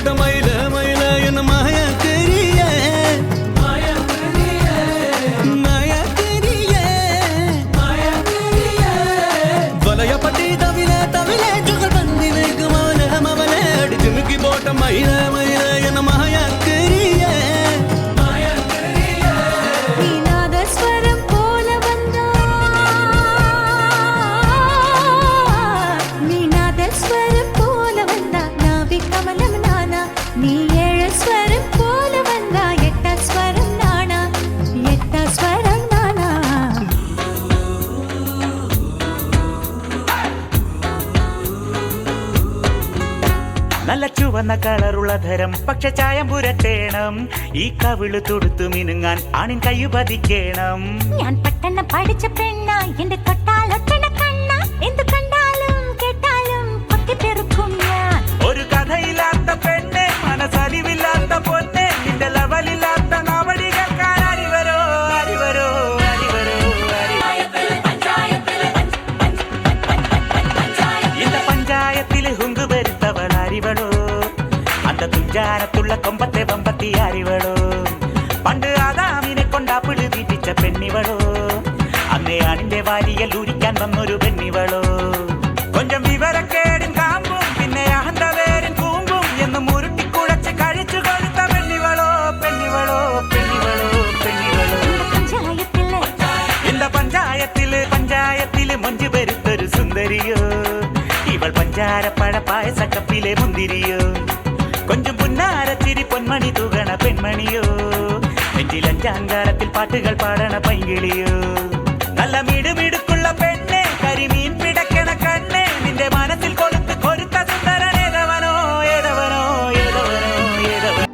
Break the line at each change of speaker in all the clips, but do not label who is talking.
போட்ட மயில மயில என்ன மாயா தெரிய வலைய பட்டி தவில தவில சுகல் பந்தி வைக்கும் அவளே அடி ஜிமுக்கி போட்ட மயில மயில என்ன மாயா தெரிய
നല്ല ചുവന്ന കളറുള്ള ധരം പക്ഷെ ചായം പുരട്ടേണം ഈ കവിള് തൊടുത്തു മിനുങ്ങാൻ ആണിൻ കയ്യു പതിക്കേണം
ഞാൻ പട്ടണം പഠിച്ച പെണ്ണ എന്റെ തൊട്ടാലൊട്ടണ കണ്ണ എന്ത് കണ്ടാലും കേട്ടാലും പൊട്ടിത്തെറുക്കും ഞാൻ
ഒരു കഥയില്ലാത്ത പെണ്ണെ മനസ്സലിവില്ലാത്ത പൊന്നെ നിന്റെ ലവലില്ലാത്ത നാവടി കേൾക്കാൻ അരിവരോ അരിവരോ അരിവരോ இந்த பஞ்சாயத்தில் ஹுங்கு பெருத்தவள் அறிவளோ அந்த துஞ்சாரத்துள்ள கொம்பத்தை வம்பத்தி அறிவளோ പണ്ട് ആദാമിനെ കൊണ്ടാപ്പിള് തീറ്റിച്ച പെണ്ണിവളോ അന്നേ അണിന്റെ വാരിയൽ ഊരിക്കാൻ വന്നൊരു പെണ്ണിവളോ കൊഞ്ചം വിവരക്കേടും കാമ്പും പിന്നെ അഹന്തവേരും കൂമ്പും എന്നും ഉരുട്ടിക്കുഴച്ച് കഴിച്ചു കൊടുത്ത പെണ്ണിവളോ പെണ്ണിവളോ പെണ്ണിവളോ പെണ്ണിവളോ இந்த പഞ്ചായത്തില് മൊഞ്ചു പെരുത്തൊരു സുന്ദരിയോ ഇവൾ പഞ്ചാരപ്പഴ പായസക്കപ്പിലെ മുന്തിരിയോ കൊഞ്ചും പുന്നാരച്ചിരി പൊന്മണി തൂകണ പെൺമണിയോ നെഞ്ചിൽ അഞ്ചാങ്കാലത്തിൽ പാട്ടുകൾ പാടണ പൈങ്കിളിയോ നല്ല മിടുമിടുക്കുള്ള പെണ്ണെ കരിമീൻ പിടക്കണ കണ്ണെ നിന്റെ മനസ്സിൽ കൊടുത്ത് കൊരുത്ത സുന്ദരൻ ഏതവനോ ഏതവനോ ഏതവനോ ഏതവനോ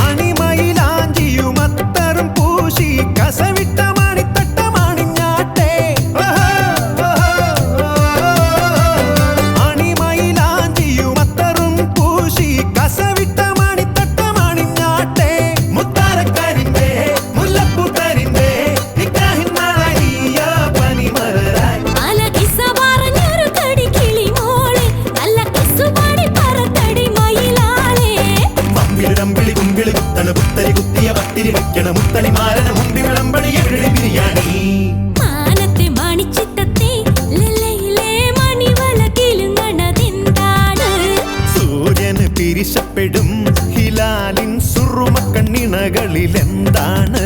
അണിമയിലാഞ്ചിയും അത്തറും പൂശി കസവിട്ട മണിത്തട്ടമണിഞ്ഞാട്ടെ അണിമയിലാഞ്ചിയും അത്തറും പൂശി കസവിട്ട മണിത്തട്ടമണിഞ്ഞാട്ടെ മുത്താരക്കരിമ്പേ മുല്ലപ്പൂക്കരിമ്പേ നിക്കാഹിൻ നാളായ പനിമലരായി
അലകിസ പറഞ്ഞൊരു കടി കിളി മോളെ നല്ല കിസുപാടി പറത്തടി മയിലാളെ
വമ്പിളിരമ്പിളി കുമ്പിളി കുത്തണ പുത്തരി കുത്തിയ പത്തിരി വെക്കണ മുത്തളി മാരന മുമ്പി വിളമ്പണി എവിടെ ബിരിയാണി
മാനത്തെ മണിച്ചിത്തത്തെ ലല്ലയിലെ മണിവള കിലുങ്ങണതെന്താണ്
സൂര്യന് പിരിശപ്പെടും ഹിലാലിൻ സുറുമക്കണ്ണിണകളിൽ എന്താണ്